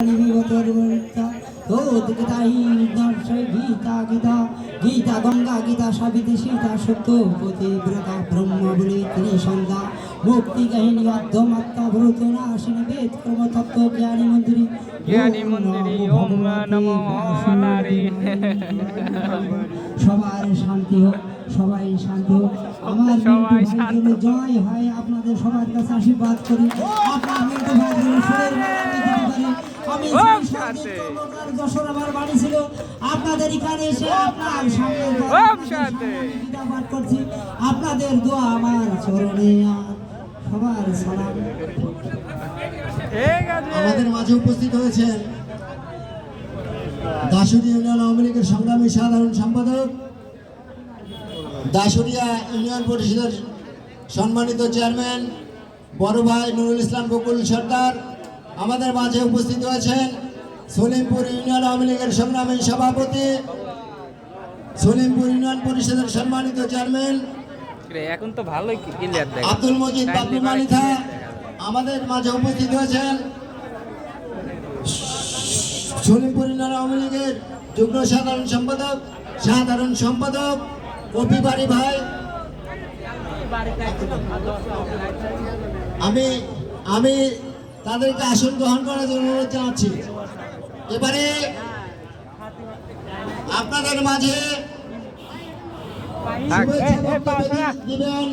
गीता गीता गंगा गीता सावित्री सीता सत्यवती व्रता ब्रह्म बले त्रिसंध्या मुक्ति काहिनी अध्यमात्मा भूत नाशिनी वेद कर्म तत्व ज्ञानी मंदिरी ओम नमो সবার শান্তি হোক, সবাই শান্তি হোক। আমার সবাই শান্তি জয় হয় আপনাদের সবার কাছে আশীর্বাদ করি। আপনার মিন্টু ভাইয়ের সুরের আমি যশোর আমার বাড়ি ছিল, আপনাদের এখানে এসে আপনার সামনে পাঠ করছি। আপনাদের দোয়া আমার চরণে, সবার সালাম। আমাদের মাঝে উপস্থিত হয়েছেন দাসুরিয়া ইউনিয়ন আওয়ামী লীগের সংগ্রামী সাধারণ সম্পাদক, দাসুরিয়া ইউনিয়ন পরিষদের সম্মানিত চেয়ারম্যান বড় ভাই নুরুল ইসলাম বকুল সরকার। আমাদের মাঝে উপস্থিত হয়েছেন সলিমপুর ইউনিয়ন আওয়ামী লীগের সংগ্রামী সভাপতি, সলিমপুর ইউনিয়ন পরিষদের সম্মানিত চেয়ারম্যান এখন তো ভালোই ক্লিয়ার দেখা আব্দুল মজিদ বাবলু মালিথা। আমাদের মাঝে উপস্থিত হয়েছেন সলিমপুর ইউনিয়ন আওয়ামী লীগের যুগ্ম সাধারণ সম্পাদক কপি বাড়ি ভাই। আমি তাদেরকে আসন গ্রহণ করার জন্য অনুরোধ জানাচ্ছি। এবারে আপনাদের মাঝে দিবেন